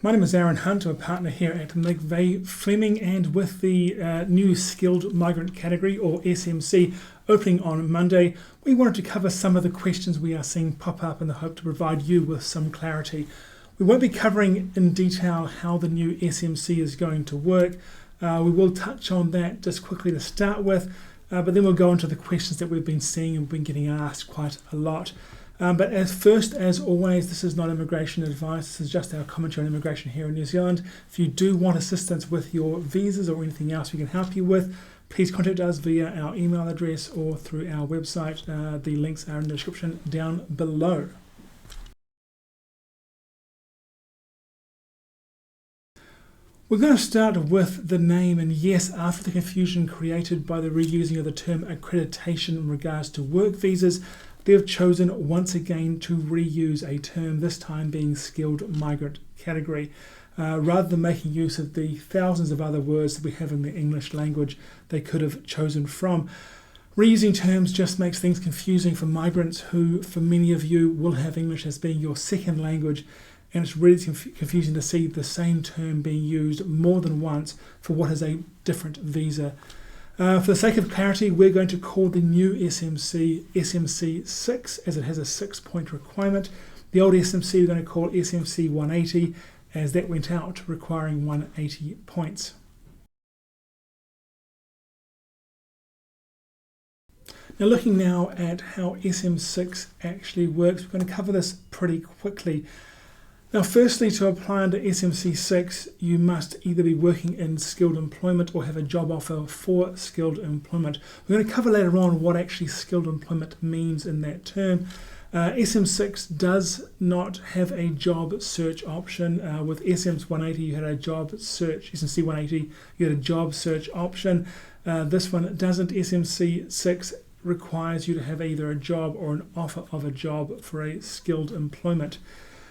My name is Arran Hunt. I'm a partner here at McVeigh Fleming, and with the new Skilled Migrant Category, or SMC, opening on Monday, we wanted to cover some of the questions we are seeing pop up in the hope to provide you with some clarity. We won't be covering in detail how the new SMC is going to work. We will touch on that just quickly to start with, but then we'll go into the questions that we've been seeing and been getting asked quite a lot. But as always, this is not immigration advice. This is just our commentary on immigration here in New Zealand. If you do want assistance with your visas or anything else we can help you with, please contact us via our email address or through our website. The links are in the description down below. We're going to start with the name, and yes, after the confusion created by the reusing of the term accreditation in regards to work visas, they've chosen once again to reuse a term, this time being Skilled Migrant Category, rather than making use of the thousands of other words that we have in the English language they could have chosen from. Reusing terms just makes things confusing for migrants who, for many of you, will have English as being your second language, and it's really confusing to see the same term being used more than once for what is a different visa. For the sake of clarity, we're going to call the new SMC SMC 6, as it has a 6-point requirement. The old SMC we're going to call SMC 180, as that went out requiring 180 points. Now, looking now at how SM6 actually works, we're going to cover this pretty quickly. Now, firstly, to apply under SMC6, you must either be working in skilled employment or have a job offer for skilled employment. We're going to cover later on what actually skilled employment means in that term. SM6 does not have a job search option. With SM 180, you had a job search. SMC 180, you had a job search option. This one doesn't. SMC 6 requires you to have either a job or an offer of a job for a skilled employment.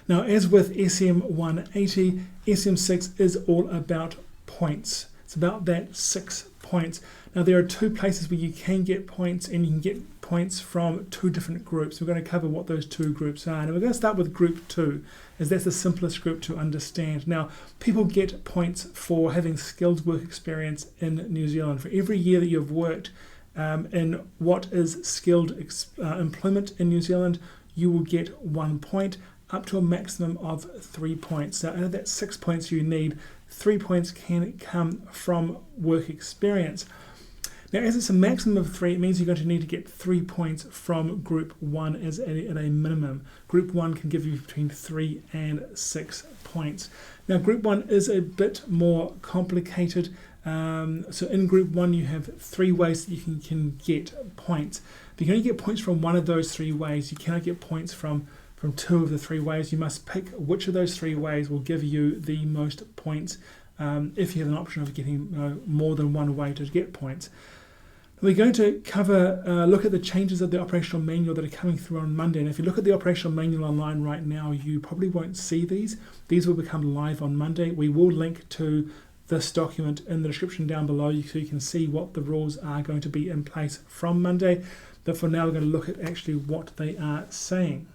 Now, as with SM 180, SM6 is all about points. It's about that 6 points. Now, there are two places where you can get points, and you can get points from two different groups. We're going to cover what those two groups are. Now, we're going to start with group 2, as that's the simplest group to understand. Now, people get points for having skilled work experience in New Zealand. For every year that you've worked in what is skilled employment in New Zealand, you will get 1 point, up to a maximum of 3 points. So out of that 6 points you need, 3 points can come from work experience. Now, as it's a maximum of 3, it means you're going to need to get 3 points from Group 1 as at a minimum. Group 1 can give you between 3 and 6 points. Now, Group 1 is a bit more complicated. So in Group 1 you have 3 ways that you can get points. But you can only get points from one of those 3 ways. You cannot get points from 2 of the 3 ways. You must pick which of those 3 ways will give you the most points, if you have an option of getting more than one way to get points. We're going to look at the changes of the operational manual that are coming through on Monday. And if you look at the operational manual online right now, you probably won't see these. These will become live on Monday. We will link to this document in the description down below so you can see what the rules are going to be in place from Monday. But for now, we're going to look at actually what they are saying.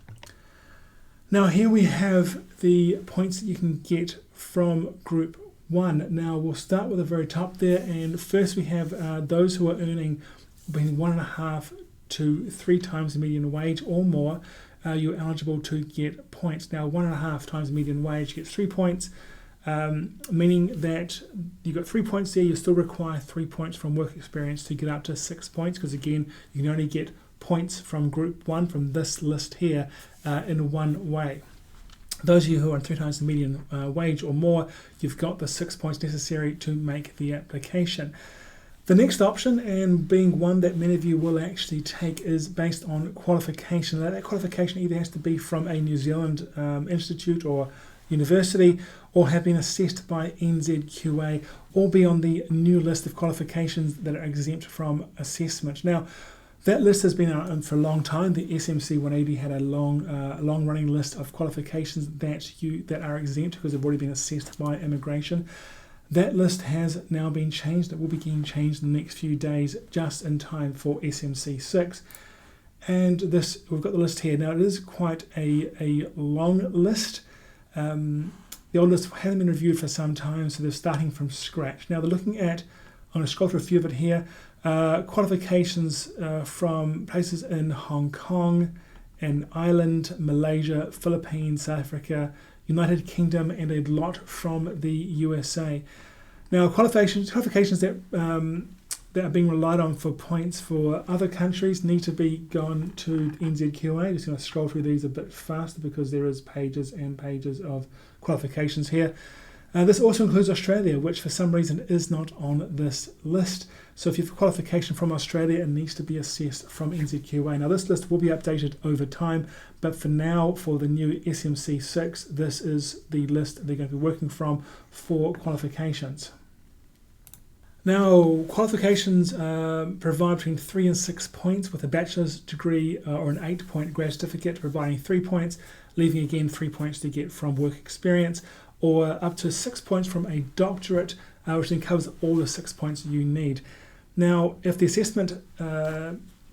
Now, here we have the points that you can get from Group 1. Now, we'll start with the very top there, and first we have those who are earning between 1.5 to 3 times the median wage or more. You're eligible to get points. Now, 1.5 times the median wage gets 3 points, meaning that you've got 3 points there. You still require 3 points from work experience to get up to 6 points, because again, you can only get points from Group 1 from this list here in one way. Those of you who are on 3 times the median wage or more, you've got the 6 points necessary to make the application. The next option, and being one that many of you will actually take, is based on qualification. Now, that qualification either has to be from a New Zealand institute or university, or have been assessed by NZQA, or be on the new list of qualifications that are exempt from assessment. Now, that list has been out for a long time. The SMC 180 had a long-running list of qualifications that are exempt because they've already been assessed by immigration. That list has now been changed. It will be getting changed in the next few days, just in time for SMC 6. And we've got the list here. Now, it is quite a long list. the old list hasn't been reviewed for some time, so they're starting from scratch. Now they're looking at, I'm going to scroll through a few of it here, qualifications from places in Hong Kong, in Ireland, Malaysia, Philippines, South Africa, United Kingdom, and a lot from the USA. Now qualifications that that are being relied on for points for other countries need to be gone to NZQA. Just going to scroll through these a bit faster because there is pages and pages of qualifications here. This also includes Australia, which for some reason is not on this list. So if you have a qualification from Australia, it needs to be assessed from NZQA. Now this list will be updated over time, but for now, for the new SMC 6, this is the list they're going to be working from for qualifications. Now, qualifications provide between 3 and 6 points, with a bachelor's degree or an 8-point grad certificate providing 3 points, leaving again 3 points to get from work experience, or up to 6 points from a doctorate, which then covers all the 6 points you need. Now, if the assessment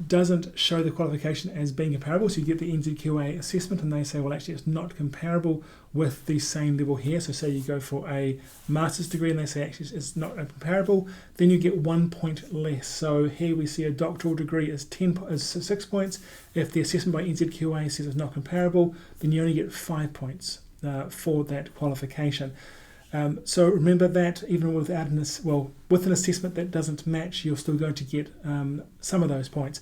doesn't show the qualification as being comparable, so you get the NZQA assessment and they say, well, actually it's not comparable with the same level here. So say you go for a master's degree and they say actually it's not comparable, then you get 1 point less. So here we see a doctoral degree is 6 points. If the assessment by NZQA says it's not comparable, then you only get 5 points for that qualification. So remember that even without with an assessment that doesn't match, you're still going to get some of those points.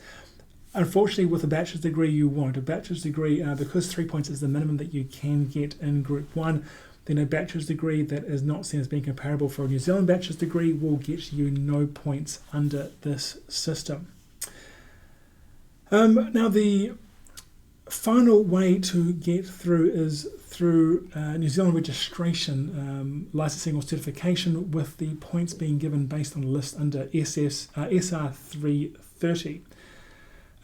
Unfortunately, with a bachelor's degree, you won't. A bachelor's degree, because 3 points is the minimum that you can get in Group 1, then a bachelor's degree that is not seen as being comparable for a New Zealand bachelor's degree will get you no points under this system. Now, the final way to get through is through New Zealand registration, licensing or certification, with the points being given based on a list under SR 330.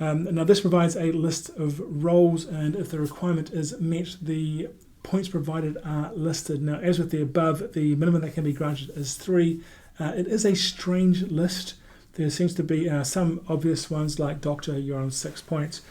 Now this provides a list of roles, and if the requirement is met, the points provided are listed. Now, as with the above, the minimum that can be granted is 3. It is a strange list. There seems to be some obvious ones like doctor, you're on 6 points.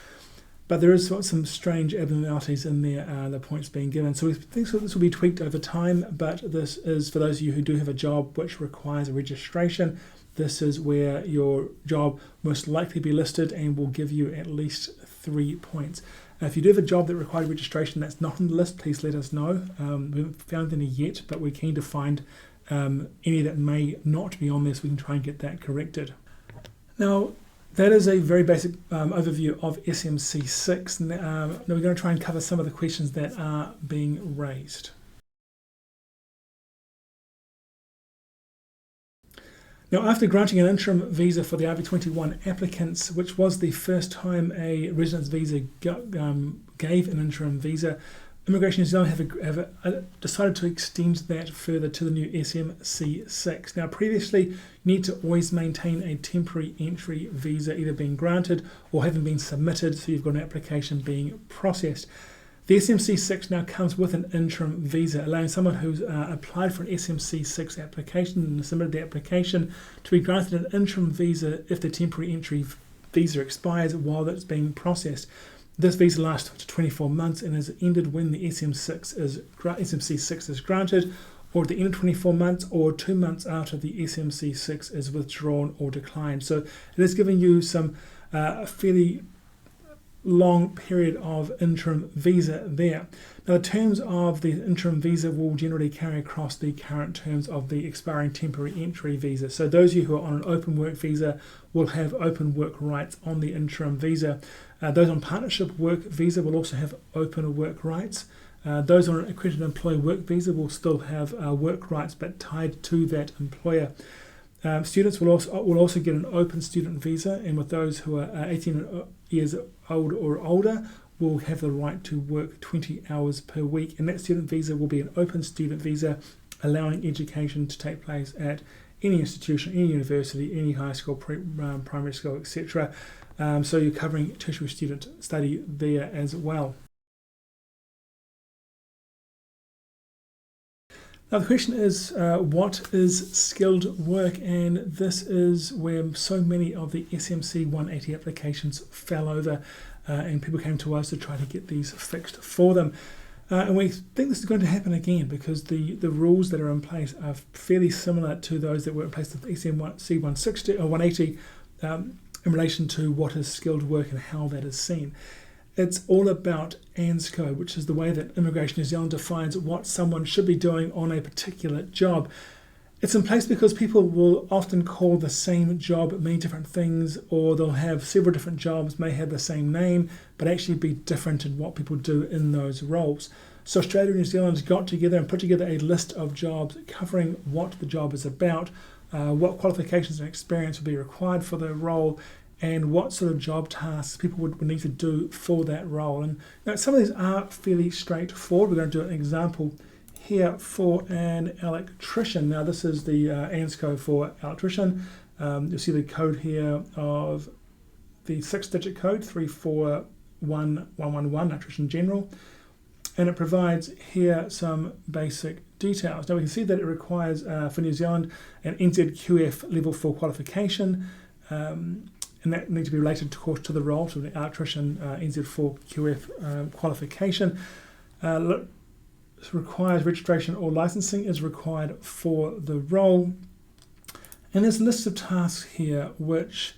But there is some strange abnormalities in there, the points being given. So we think this will be tweaked over time, but this is for those of you who do have a job which requires a registration. This is where your job most likely be listed and will give you at least 3 points. Now, if you do have a job that requires registration that's not on the list, please let us know. We haven't found any yet, but we're keen to find any that may not be on there so we can try and get that corrected. Now, that is a very basic overview of SMC 6. Now we're going to try and cover some of the questions that are being raised. Now, after granting an interim visa for the RV21 applicants, which was the first time a residence visa gave an interim visa, Immigration New Zealand have decided to extend that further to the new SMC 6. Now, previously, you need to always maintain a temporary entry visa either being granted or having been submitted, so you've got an application being processed. The SMC 6 now comes with an interim visa, allowing someone who's applied for an SMC 6 application and submitted the application to be granted an interim visa if the temporary entry visa expires while it's being processed. This visa lasts up to 24 months and is ended when the SMC 6 is granted, or at the end of 24 months, or 2 months after the SMC 6 is withdrawn or declined. So it is giving you some fairly long period of interim visa there. Now, the terms of the interim visa will generally carry across the current terms of the expiring temporary entry visa. So those of you who are on an open work visa will have open work rights on the interim visa. Those on partnership work visa will also have open work rights. Those on an accredited employee work visa will still have work rights but tied to that employer. Students will also get an open student visa, and with those who are 18 years old or older will have the right to work 20 hours per week, and that student visa will be an open student visa allowing education to take place at any institution, any university, any high school, primary school, etc. So you're covering tertiary student study there as well. Now the question is, what is skilled work? And this is where so many of the SMC 180 applications fell over, and people came to us to try to get these fixed for them. And we think this is going to happen again because the rules that are in place are fairly similar to those that were in place with SMC 160 or 180 in relation to what is skilled work and how that is seen. It's all about ANZCO, which is the way that Immigration New Zealand defines what someone should be doing on a particular job. It's in place because people will often call the same job many different things, or they'll have several different jobs, may have the same name, but actually be different in what people do in those roles. So Australia and New Zealand got together and put together a list of jobs covering what the job is about, what qualifications and experience would be required for the role, and what sort of job tasks people would need to do for that role. And now some of these are fairly straightforward. We're going to do an example here for an electrician. Now this is the ANZCO for electrician. You'll see the code here of the 6-digit code, 341111, electrician general. And it provides here some basic details. Now we can see that it requires, for New Zealand, an NZQF level 4 qualification. And that needs to be related, of course, to the role, so the electrician NZ4 QF qualification. Requires registration or licensing is required for the role. And there's a list of tasks here which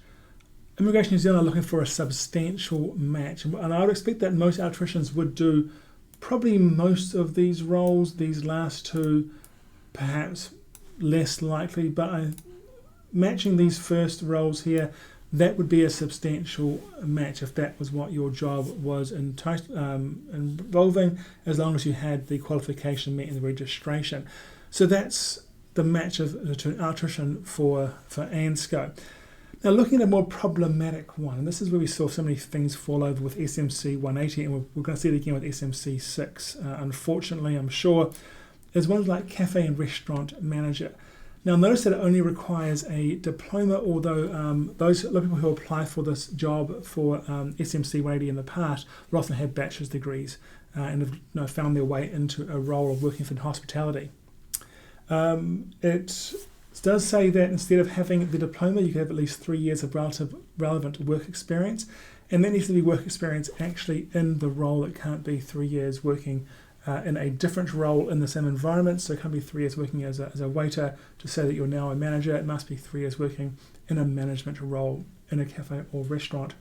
Immigration New Zealand are looking for a substantial match. And I would expect that most electricians would do probably most of these roles. These last two perhaps less likely, but matching these first roles here, that would be a substantial match if that was what your job was involving, as long as you had the qualification met in the registration. So that's the match to an electrician for ANZCO. Now looking at a more problematic one, and this is where we saw so many things fall over with SMC 180, and we're going to see it again with SMC 6, unfortunately, I'm sure, is one like cafe and restaurant manager. Now notice that it only requires a diploma, although a lot of people who apply for this job for SMC 180 in the past will often have bachelor's degrees and have found their way into a role of working for hospitality. It does say that instead of having the diploma, you can have at least 3 years of relevant work experience, and that needs to be work experience actually in the role. It can't be 3 years working in a different role in the same environment. So it can't be 3 years working as a waiter to say that you're now a manager. It must be 3 years working in a management role in a cafe or restaurant.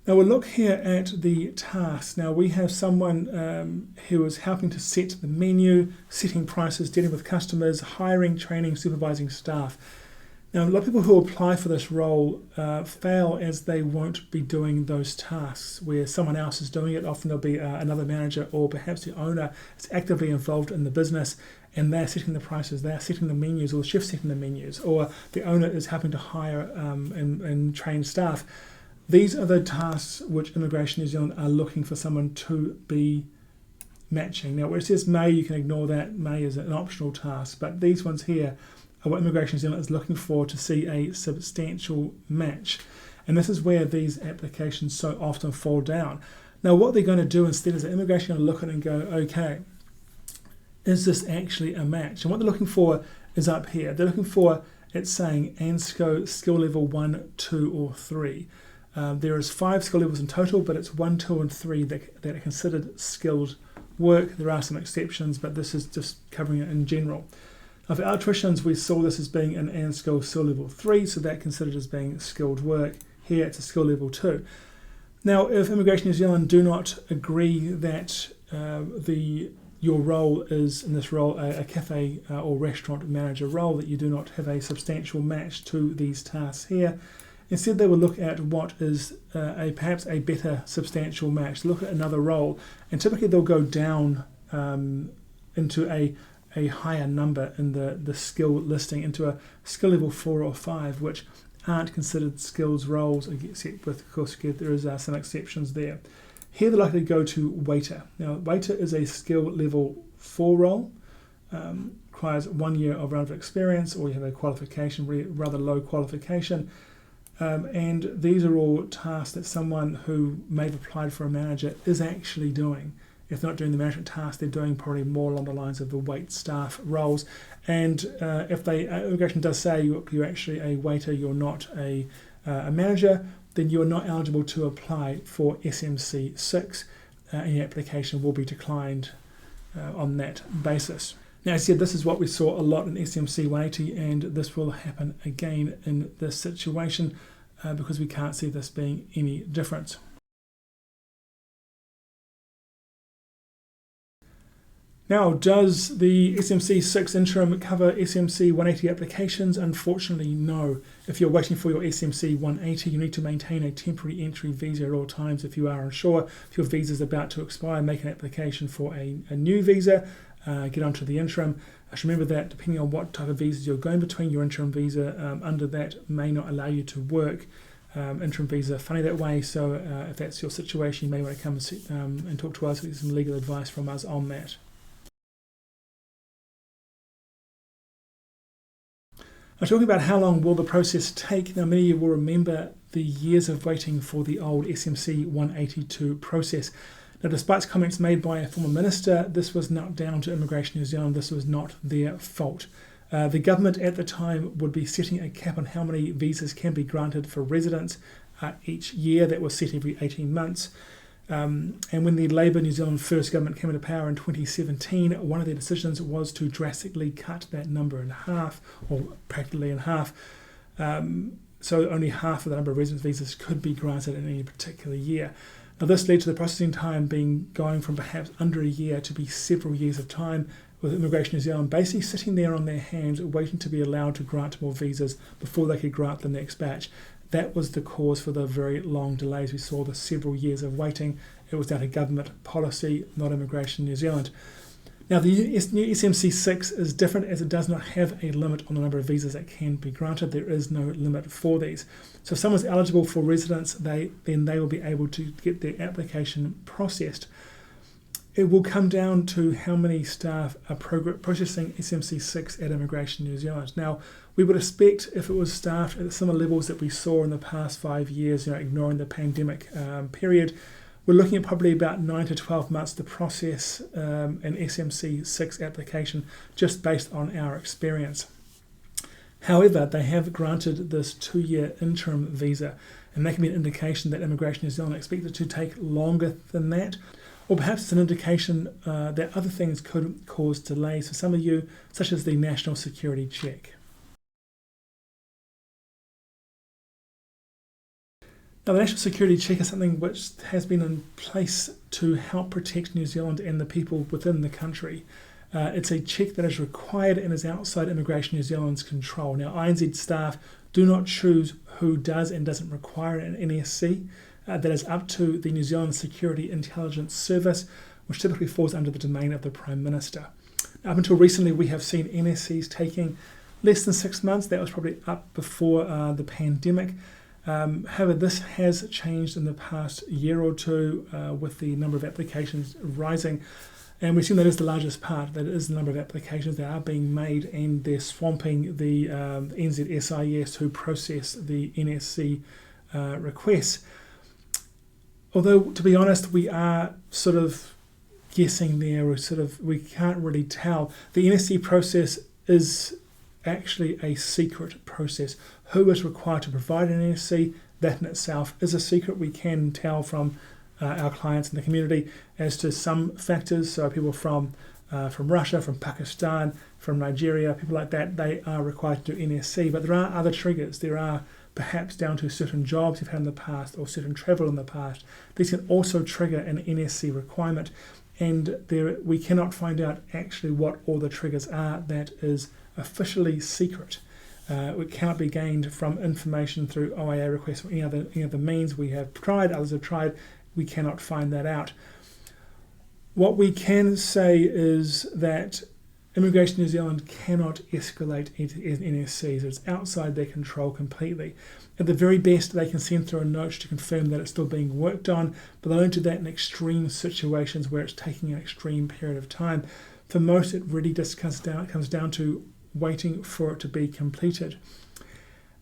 Now we'll look here at the tasks. Now we have someone who is helping to set the menu, setting prices, dealing with customers, hiring, training, supervising staff. Now a lot of people who apply for this role fail as they won't be doing those tasks where someone else is doing it. Often there'll be another manager, or perhaps the owner is actively involved in the business and they're setting the prices, they're setting the menus, or the chef's setting the menus, or the owner is helping to hire and train staff. These are the tasks which Immigration New Zealand are looking for someone to be matching. Now where it says may, you can ignore that. May is an optional task, but these ones here are what Immigration New Zealand is looking for to see a substantial match. And this is where these applications so often fall down. Now what they're going to do instead is that Immigration are going to look at it and go, okay, is this actually a match? And what they're looking for is up here. They're looking for, it's saying ANZCO skill level 1, 2 or 3. There is 5 skill levels in total, but it's 1, 2 and 3 that are considered skilled work. There are some exceptions, but this is just covering it in general. Now for electricians, we saw this as being an ANZCO skill level 3, so that considered as being skilled work. Here it's a skill level 2. Now if Immigration New Zealand do not agree that your role is, in this role, a cafe or restaurant manager role, that you do not have a substantial match to these tasks here, instead they will look at what is perhaps a better substantial match. Look at another role, and typically they'll go down into a higher number in the skill listing, into a skill level 4 or 5, which aren't considered skills roles, except with, of course, there is some exceptions there. Here they're likely to go to waiter. Now waiter is a skill level 4 role, requires 1 year of relevant experience, or you have a qualification, rather low qualification, and these are all tasks that someone who may have applied for a manager is actually doing. If they're not doing the management task, they're doing probably more along the lines of the wait staff roles. And if Immigration does say you're actually a waiter, you're not a manager, then you're not eligible to apply for SMC 6. any application will be declined on that basis. Now, as I said, this is what we saw a lot in SMC 180, and this will happen again in this situation because we can't see this being any different. Now, does the SMC 6 interim cover SMC 180 applications? Unfortunately, no. If you're waiting for your SMC 180, you need to maintain a temporary entry visa at all times. If you are unsure, if your visa is about to expire, make an application for a new visa, get onto the interim. Just remember that depending on what type of visas you're going between, your interim visa under that may not allow you to work. Interim visa are funny that way, so if that's your situation, you may want to come and talk to us, get some legal advice from us on that. Now, talking about how long will the process take, now many of you will remember the years of waiting for the old SMC 182 process. Now, despite comments made by a former minister, this was not down to Immigration New Zealand, this was not their fault. The government at the time would be setting a cap on how many visas can be granted for residents each year. That was set every 18 months. And when the Labour New Zealand First government came into power in 2017, one of their decisions was to drastically cut that number in half, or practically in half. So only half of the number of residence visas could be granted in any particular year. Now, this led to the processing time going from perhaps under a year to be several years of time, with Immigration New Zealand basically sitting there on their hands waiting to be allowed to grant more visas before they could grant the next batch. That was the cause for the very long delays. We saw the several years of waiting. It was down to government policy, not Immigration New Zealand. Now, the new SMC 6 is different as it does not have a limit on the number of visas that can be granted. There is no limit for these. So if someone's eligible for residence, then they will be able to get their application processed. It will come down to how many staff are processing SMC 6 at Immigration New Zealand. Now, we would expect if it was staffed at similar levels that we saw in the past 5 years, ignoring the pandemic period, we're looking at probably about 9 to 12 months to process an SMC 6 application just based on our experience. However, they have granted this 2-year interim visa, and that can be an indication that Immigration New Zealand expected to take longer than that. Or perhaps it's an indication that other things could cause delays for some of you, such as the national security check. Now, the national security check is something which has been in place to help protect New Zealand and the people within the country. It's a check that is required and is outside Immigration New Zealand's control. Now, INZ staff do not choose who does and doesn't require an NSC. That is up to the New Zealand Security Intelligence Service, which typically falls under the domain of the Prime Minister. Up until recently, we have seen NSCs taking less than 6 months. That was probably up before the pandemic. However, this has changed in the past year or two with the number of applications rising. And we assume that is the largest part, that is the number of applications that are being made, and they're swamping the NZSIS who process the NSC requests. Although, to be honest, we are sort of guessing there, we can't really tell. The NSC process is actually a secret process. Who is required to provide an NSC? That in itself is a secret. We can tell from our clients in the community as to some factors. So people from Russia, from Pakistan, from Nigeria, people like that, they are required to do NSC. But there are other triggers. There are perhaps down to certain jobs you've had in the past or certain travel in the past. These can also trigger an NSC requirement, and we cannot find out actually what all the triggers are. That is officially secret. It cannot be gained from information through OIA requests or any other means. We have tried, others have tried, we cannot find that out. What we can say is that Immigration New Zealand cannot escalate NSCs. It's outside their control completely. At the very best, they can send through a note to confirm that it's still being worked on, but they'll only do that in extreme situations where it's taking an extreme period of time. For most, it really just comes down to waiting for it to be completed.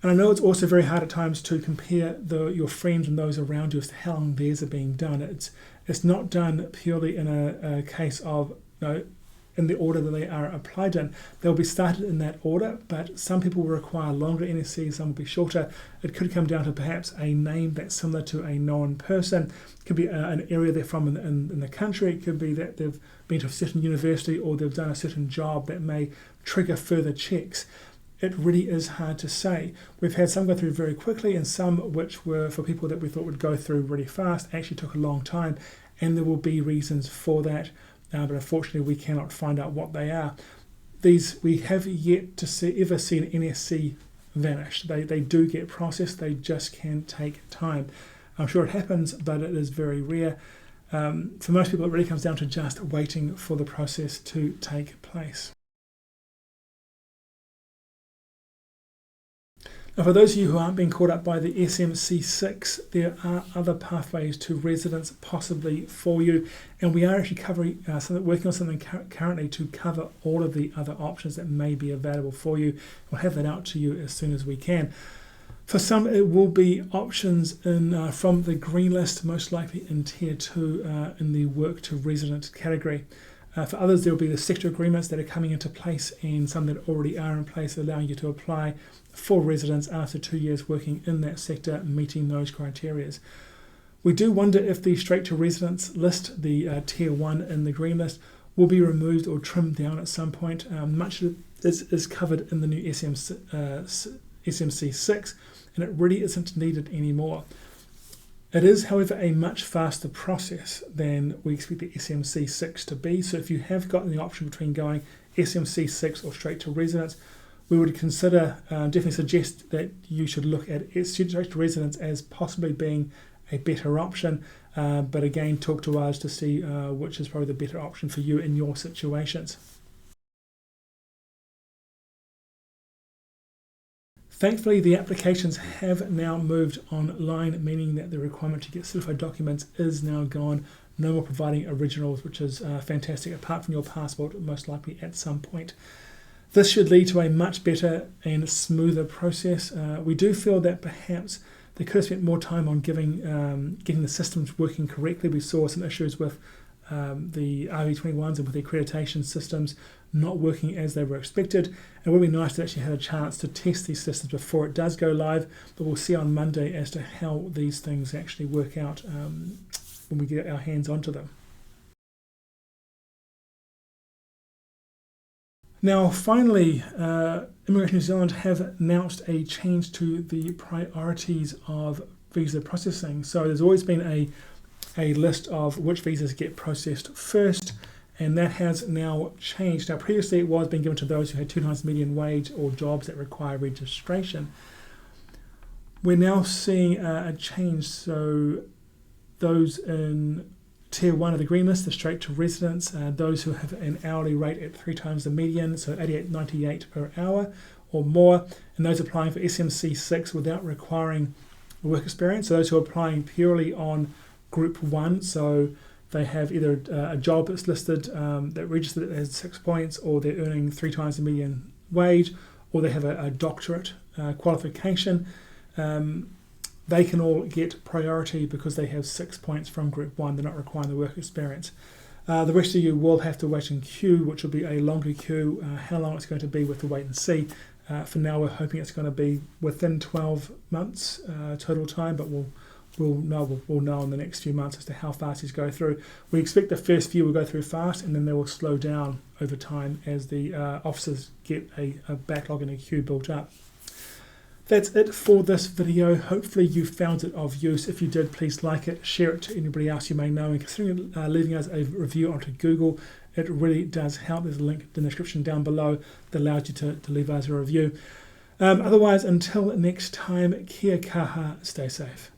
And I know it's also very hard at times to compare your friends and those around you as to how long theirs are being done. It's not done purely in a case of in the order that they are applied in. They'll be started in that order, but some people will require longer NSCs, some will be shorter. It could come down to perhaps a name that's similar to a known person. It could be an area they're from in the country. It could be that they've been to a certain university or they've done a certain job that may trigger further checks. It really is hard to say. We've had some go through very quickly, and some which were for people that we thought would go through really fast actually took a long time, and there will be reasons for that, but unfortunately we cannot find out what they are. We have yet to ever see an NSC vanish. They do get processed, they just can take time. I'm sure it happens, but it is very rare. For most people it really comes down to just waiting for the process to take place. Now, for those of you who aren't being caught up by the SMC6, there are other pathways to residence possibly for you, and we are actually working on something currently to cover all of the other options that may be available for you. We'll have that out to you as soon as we can. For some, it will be options from the green list, most likely in Tier 2 in the work to resident category. For others, there will be the sector agreements that are coming into place, and some that already are in place, allowing you to apply for residence after 2 years working in that sector, meeting those criteria. We do wonder if the straight to residence list, the Tier 1 in the green list, will be removed or trimmed down at some point. Much of this is covered in the new SMC6, and it really isn't needed anymore. It is, however, a much faster process than we expect the SMC6 to be. So if you have got the option between going SMC6 or straight to residence, we would definitely suggest that you should look at straight to residence as possibly being a better option. But again, talk to us to see which is probably the better option for you in your situations. Thankfully, the applications have now moved online, meaning that the requirement to get certified documents is now gone. No more providing originals, which is fantastic, apart from your passport, most likely at some point. This should lead to a much better and smoother process. We do feel that perhaps they could have spent more time on getting the systems working correctly. We saw some issues with the RV21s and with the accreditation systems not working as they were expected. It would be nice to actually have a chance to test these systems before it does go live, but we'll see on Monday as to how these things actually work out when we get our hands onto them. Now, finally, Immigration New Zealand have announced a change to the priorities of visa processing. So there's always been a list of which visas get processed first, and that has now changed. Now, previously it was being given to those who had 2 times median wage or jobs that require registration. We're now seeing a change. So those in Tier 1 of the green list, the straight to residence, those who have an hourly rate at 3 times the median, so 88.98 per hour or more, and those applying for SMC6 without requiring work experience. So those who are applying purely on Group 1, so they have either a job that's listed that registered as 6 points, or they're earning 3 times the median wage, or they have a doctorate qualification. They can all get priority because they have 6 points from Group 1. They're not requiring the work experience. The rest of you will have to wait in queue, which will be a longer queue. How long it's going to be, we'll have to wait and see. For now, we're hoping it's going to be within 12 months total time, but we'll know in the next few months as to how fast these go through. We expect the first few will go through fast, and then they will slow down over time as the officers get a backlog and a queue built up. That's it for this video. Hopefully you found it of use. If you did, please like it, share it to anybody else you may know, and consider leaving us a review onto Google. It really does help. There's a link in the description down below that allows you to leave us a review. Otherwise, until next time, kia kaha, stay safe.